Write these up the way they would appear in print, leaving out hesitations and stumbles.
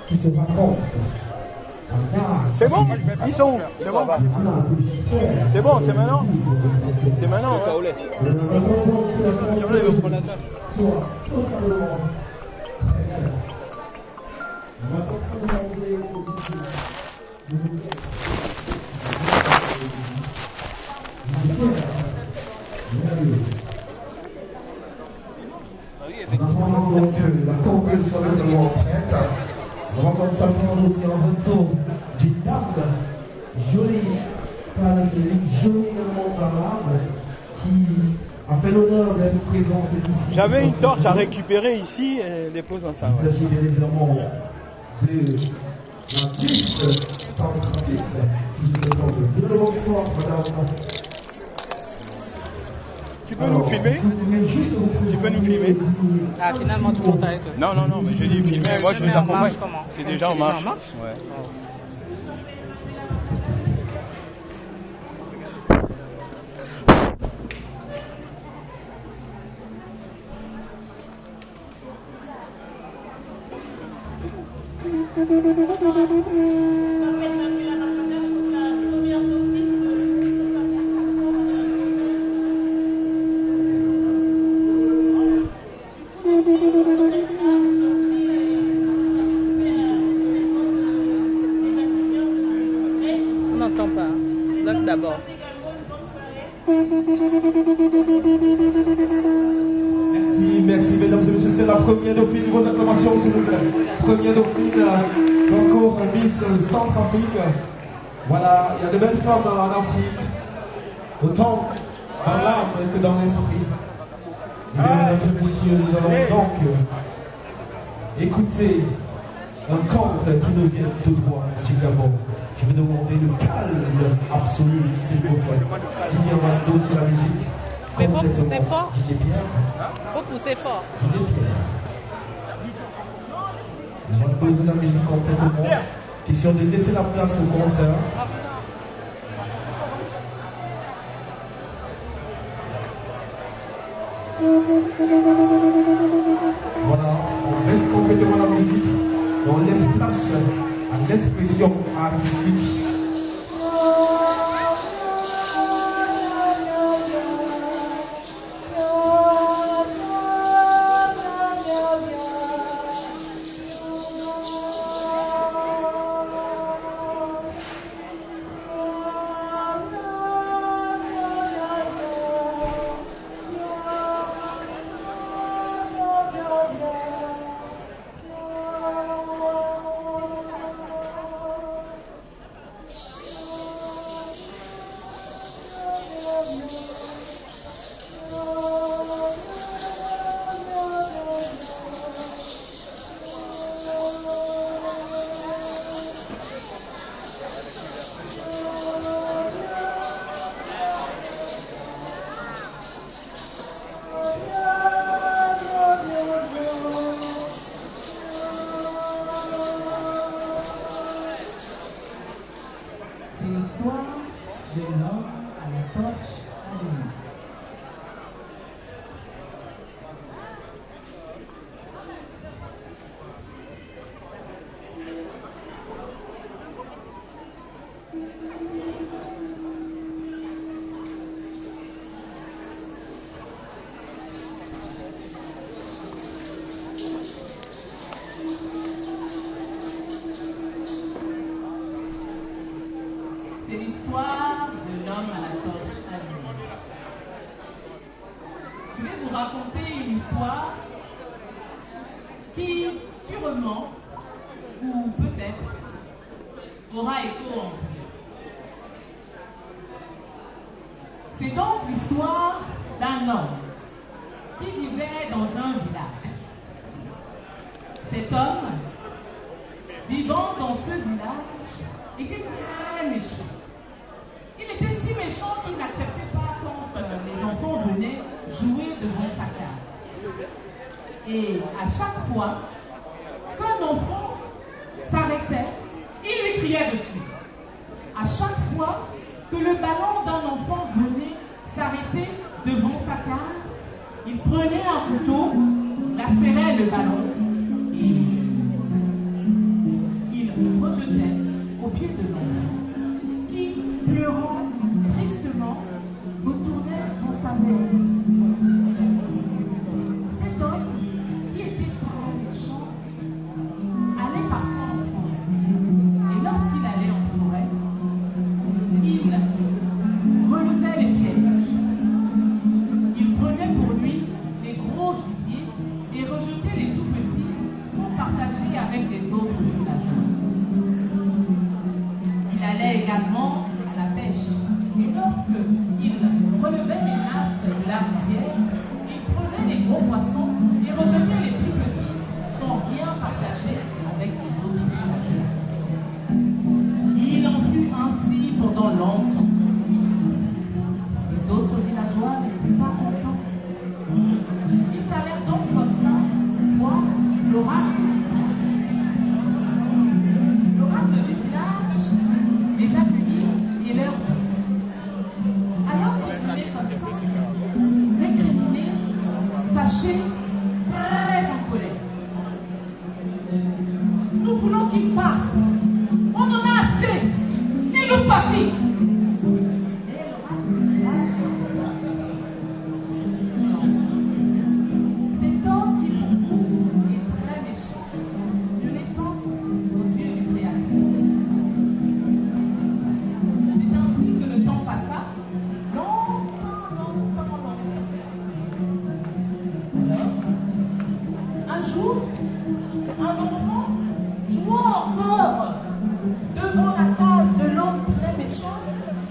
Qui se raconte. C'est bon? Ils sont où? C'est bon? C'est bon, c'est maintenant? C'est maintenant, ouais. Donc la compétition est vraiment prête. On va comme ça prendre aussi en retour du dame, jolie Paris-Philippe, jolie également Ballade, qui a fait l'honneur d'être présente ici. J'avais une torche à récupérer ici et les pose dans ça. Il s'agit bien évidemment de la piste centrale. Si je me trompe, de bonsoir, madame. Tu peux nous filmer? Tu peux nous filmer? Ah, finalement, tout le monde arrête. Non, mais je dis filmer. Moi, je vous accompagne. C'est déjà en marche. Ouais. On n'entend pas. Bloc d'abord. Merci, mesdames et messieurs. C'est la première dauphine. Vos acclamations, s'il vous plaît. Première dauphine, concours Miss Centrafrique. Voilà, il y a de belles femmes en Afrique, autant dans l'âme que dans l'esprit. Mesdames et messieurs, nous allons donc écouter un conte qui nous vient tout droit du Gabon. Je vais demander le calme absolu, s'il vous plaît. Il y aura d'autres la musique. Mais faut pousser fort. DJ Pierre. Faut pousser fort. DJ Pierre. Je pose la musique complètement. Question de laisser la place au compteur. Voilà, on baisse complètement la musique et on laisse place à l'expression artistique. C'est l'histoire de l'homme à la torche allumée. Je vais vous raconter une histoire qui, sûrement, ou peut-être, aura écho en vous. C'est donc l'histoire d'un homme qui vivait dans un village. Cet homme, vivant dans ce village, était très méchant. Il était si méchant qu'il n'acceptait pas quand les enfants venaient jouer devant sa cave. Et à chaque fois qu'un enfant s'arrêtait, il lui criait dessus. À chaque fois que le ballon d'un enfant venait s'arrêter devant sa cave, il prenait un couteau lacérait le ballon et il rejetait au pied de l'enfant qui, pleurant tristement, retournait dans sa mère. Cet homme, qui était très méchant, allait parfois en forêt. Et lorsqu'il allait en forêt, il relevait les pièges. Il prenait pour lui les gros gibiers et rejetait les tout petits sans partager avec les autres villageois. Il allait également à la pêche. Et lorsqu'il relevait les nasses de la rivière, il prenait les gros poissons et rejetait les plus petits sans rien partager avec les autres villageois. Il en fut ainsi pendant longtemps. Les autres villageois n'étaient pas contents. Ils allèrent donc comme ça voir l'oracle. L'oracle du village les accueillit et leur dit. Alors qu'ils étaient comme ça, récriminés, fâchés, très en colère. Nous voulons qu'il parte. On en a assez. Il nous fatigue. Cet homme qui pour vous est très méchant ne l'est pas aux yeux du Créateur. C'est ainsi que le temps passa, longtemps. Alors, un jour, un enfant jouant encore devant la case de l'homme très méchant,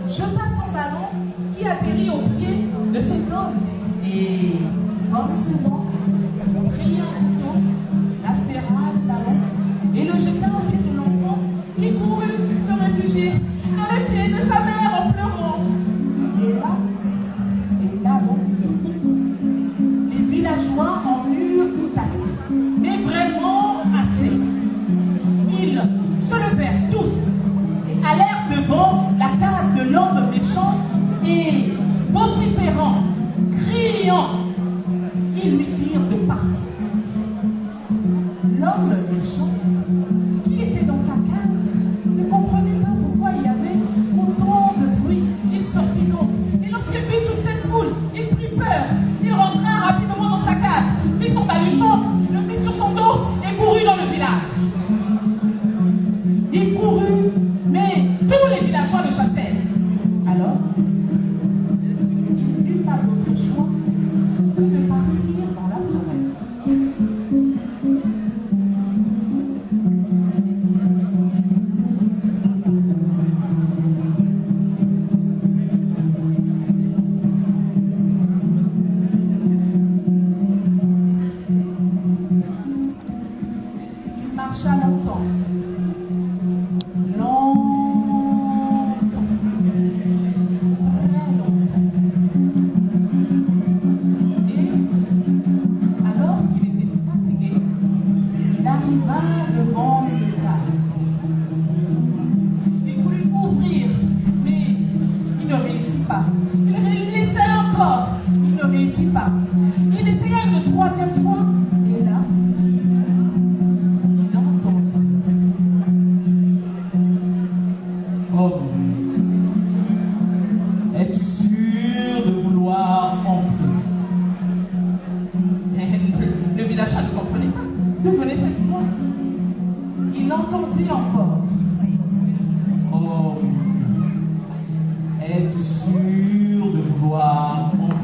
jeta son ballon qui atterrit au pied de cet homme et, comme souvent, prit un couteau, lacéra le ballon et le jeta au pied de l'enfant qui courut se réfugier dans les pieds de sa mère en pleurant. Et là donc, les villageois en eurent tout assez, mais vraiment assez. Ils se levèrent tous et allèrent devant la case de l'homme méchant et, vociférant, criant, ils lui dirent de partir. L'homme méchant, qui était dans sa case, ne comprenait pas pourquoi il y avait autant de bruit. Il sortit donc, et lorsqu'il vit toute cette foule, il prit peur. Il rentra rapidement dans sa case, fit son baluchon, le mit sur son dos et courut dans le village. Il courut, mais tous les villageois le chassèrent. Alors, il n'eut pas d'autre choix que de partir dans la forêt. Il marcha longtemps. Il essaya une troisième fois, et là, il entendit. Homme, es-tu sûr de vouloir entrer? Le villageois ne comprenait pas. D'où venait cette voix? Il entendit encore. Homme, es-tu sûr de vouloir entrer?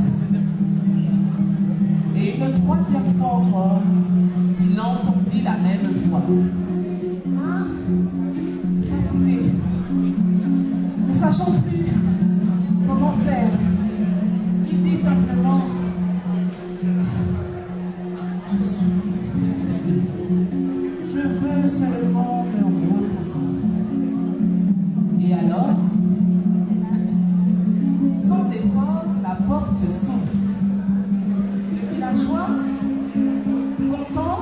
Et une troisième fois encore, il entendit la même voix. Ah, fatigué, ne sachant plus comment faire, il dit simplement, je veux seulement me reposer. Et alors, sans effort, la porte s'ouvre. Villageois, content,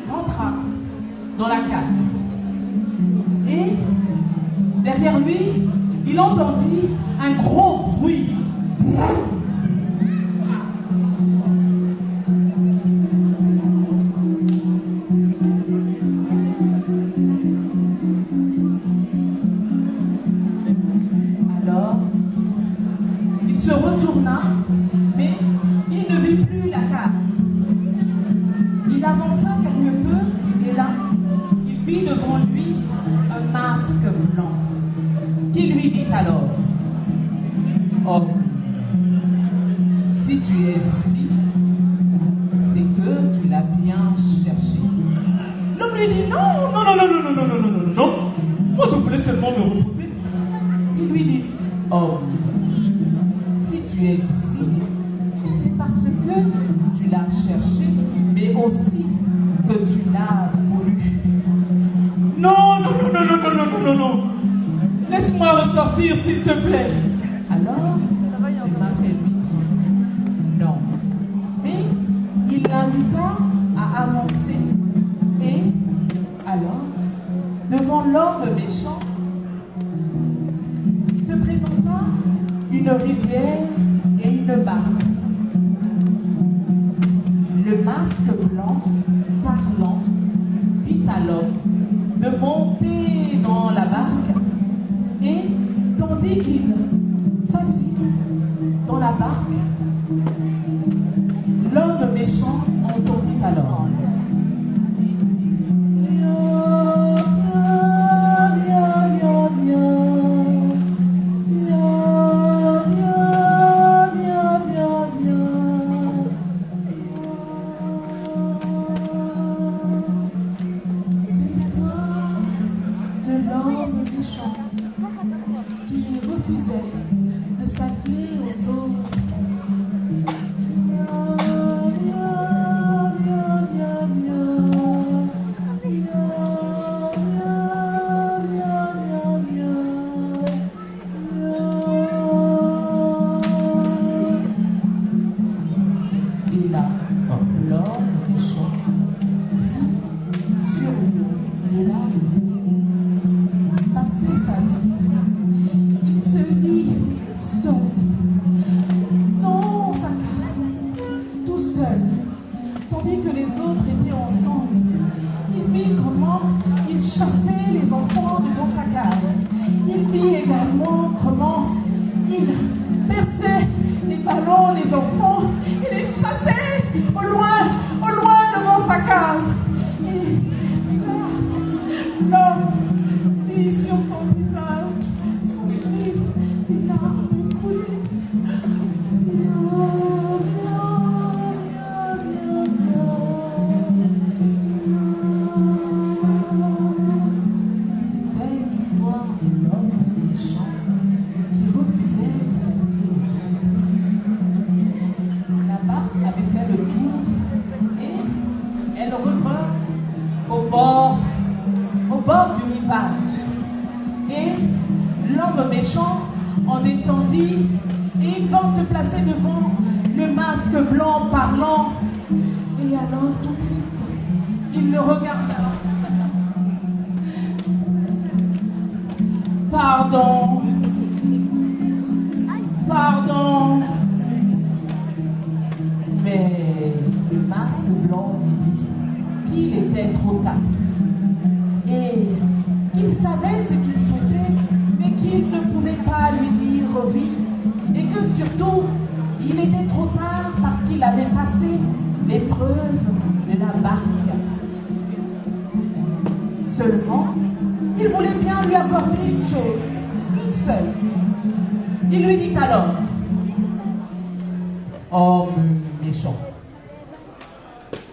rentra dans la cave. Et derrière lui, il entendit un gros bruit. vit devant lui un masque blanc qui lui dit alors: Homme, si tu es ici, c'est que tu l'as bien cherché. L'homme lui dit: non, non, non, non, non, non, non, non, non, non, non. Moi je voulais seulement me reposer. Il lui dit: homme, si tu es ici, c'est parce que tu l'as cherché, mais aussi que tu l'as voulu. Non, non, non, non, non, non, non, non, non. Laisse-moi ressortir, s'il te plaît. Alors, le masque lui dit: non. Mais il l'invita à avancer. Et alors, devant l'homme méchant, se présenta une rivière et une barque. Le masque blanc, parlant, dit à l'homme de monter dans la barque, et tandis qu'il s'assit dans la barque, l'homme méchant entendit alors: Pardon. Pardon. Mais le masque blanc lui dit qu'il était trop tard. Et qu'il savait ce qu'il souhaitait, mais qu'il ne pouvait pas lui dire oui. Et que surtout, il était trop tard parce qu'il avait passé l'épreuve de la barque. Seulement, il voulait bien lui accorder une chose, une seule. Il lui dit alors: homme méchant,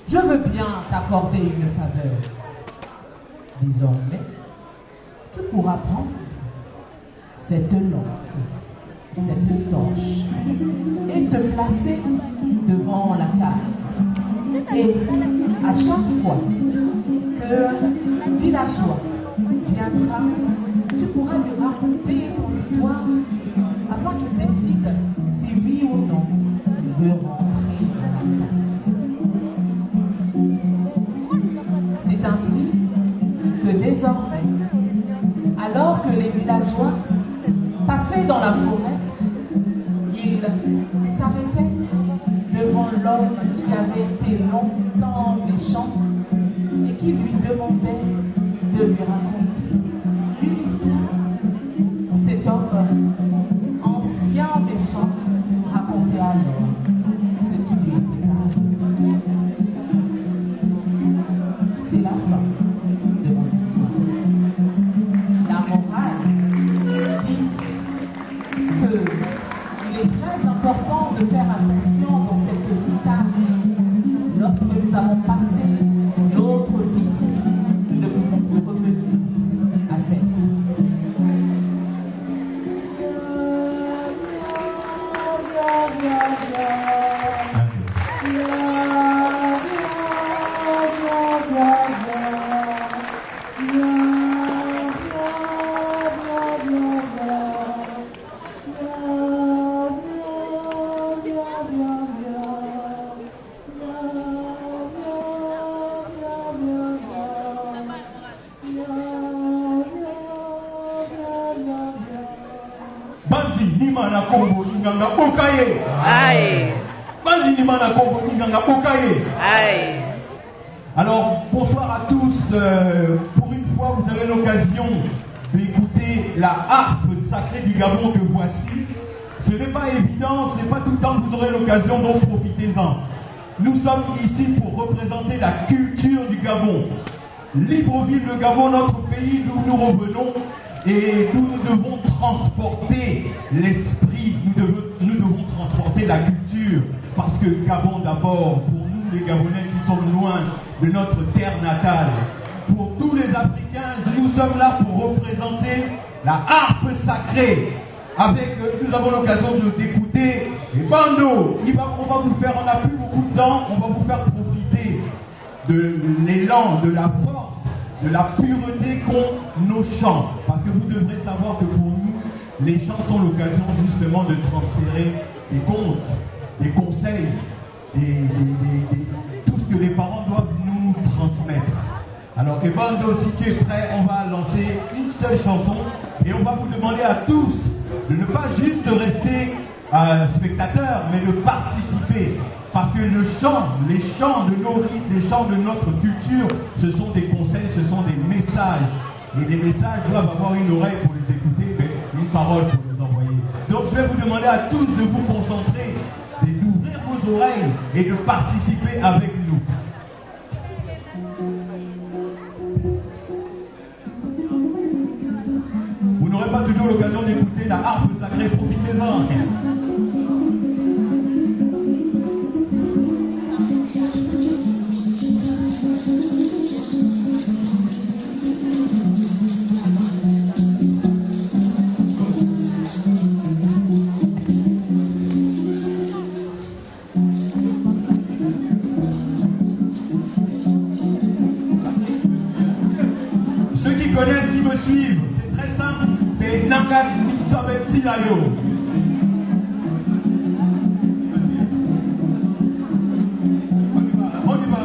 je veux bien t'accorder une faveur. Désormais, tu pourras prendre cette lampe, cette torche, et te placer devant la case. Et à chaque fois que villageois viendra, tu pourras lui raconter ton histoire afin qu'il décide si oui ou non il veut rentrer dans la case. C'est ainsi que désormais, alors que les villageois passaient dans la forêt, ils s'arrêtaient devant l'homme qui avait été longtemps méchant et qui lui demandait de lui raconter une histoire. Cet homme, ancien méchant, racontait alors ce qui lui était arrivé. C'est la fin de mon histoire. avons passé notre vie, nous ne pouvons plus revenir à cesse. Banzi nima na kombo inganga okaye. Aïe. Banzi nima na kombo inganga okaye. Aïe. Alors, bonsoir à tous. Pour une fois, vous avez l'occasion d'écouter la harpe sacrée du Gabon que voici. Ce n'est pas évident, ce n'est pas tout le temps que vous aurez l'occasion, donc profitez-en. Nous sommes ici pour représenter la culture du Gabon. Libreville, le Gabon, notre pays d'où nous revenons, et nous devons transporter l'esprit, nous devons transporter la culture, parce que Gabon d'abord, pour nous les Gabonais qui sommes loin de notre terre natale, pour tous les Africains, nous sommes là pour représenter la harpe sacrée. Avec, nous avons l'occasion d'écouter les bandos. On va vous faire, on n'a plus beaucoup de temps, on va vous faire profiter de l'élan, de la force, de la pureté qu'ont nos chants. Parce que vous devrez savoir que pour nous, les chants sont l'occasion justement de transférer des contes, des conseils, tout ce que les parents doivent nous transmettre. Alors que Bando, si tu es prêt, on va lancer une seule chanson et on va vous demander à tous de ne pas juste rester spectateurs, mais de participer. Parce que le chant, les chants de nos rites, les chants de notre culture, ce sont des conseils, ce sont des messages. Et les messages doivent avoir une oreille pour les écouter, mais une parole pour les envoyer. Donc je vais vous demander à tous de vous concentrer, d'ouvrir vos oreilles et de participer avec nous. Vous n'aurez pas toujours l'occasion d'écouter la harpe sacrée, profitez-en. Ceux qui connaissent, ils me suivent. C'est très simple. C'est Nanga Nitsabet Silayo. On y va.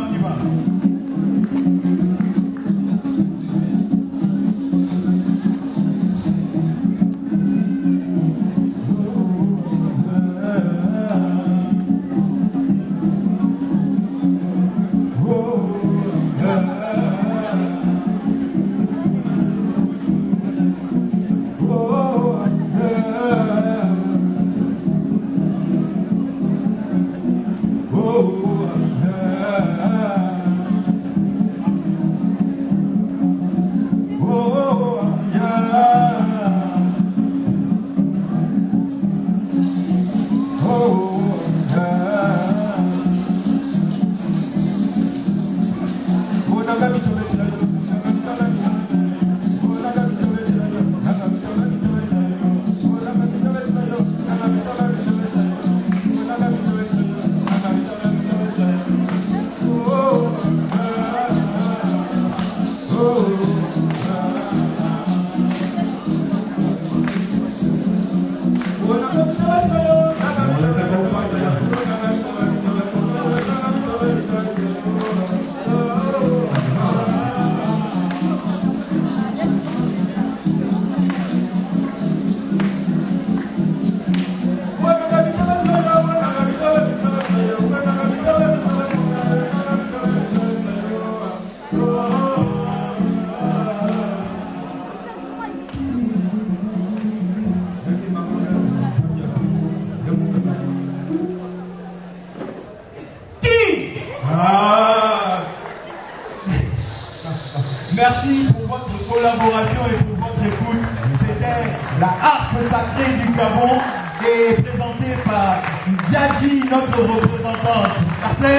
Merci pour votre collaboration et pour votre écoute. C'était la harpe sacrée du Gabon et présentée par Djadji, notre représentante. Merci.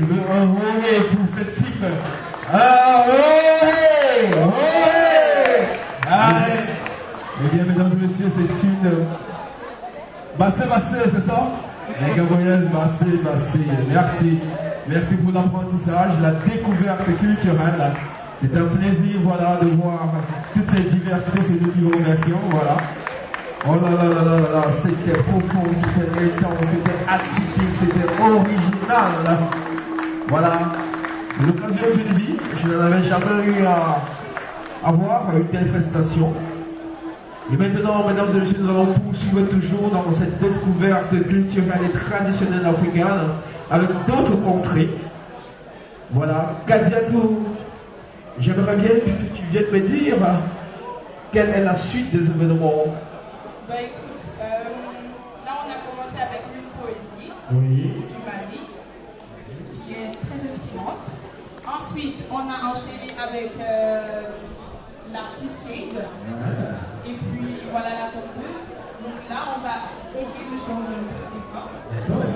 Je veux un ouais pour cette type. Ah ouais, ouais. Allez. Eh bien, mesdames et messieurs, c'est une Bassé, c'est ça? Les Gabriel, Bassé. Merci. Merci pour l'apprentissage, la découverte culturelle. C'est un plaisir, voilà, de voir toute cette diversité sur une nouvelle version, voilà. Oh là, c'était profond, c'était intense, c'était atypique, c'était original. Voilà. L'occasion d'une vie, je n'avais jamais eu à voir une telle prestation. Et maintenant, mesdames et messieurs, nous allons poursuivre toujours dans cette découverte culturelle et traditionnelle africaine avec d'autres contrées. Voilà, Kadiatou, j'aimerais bien que tu viennes me dire quelle est la suite des événements. Bah écoute, là on a commencé avec une poésie Oui. du Mali qui est très inspirante. Ensuite, on a enchaîné avec l'artiste Cade. Et puis voilà la conclusion. Donc là, on va essayer de changer un peu.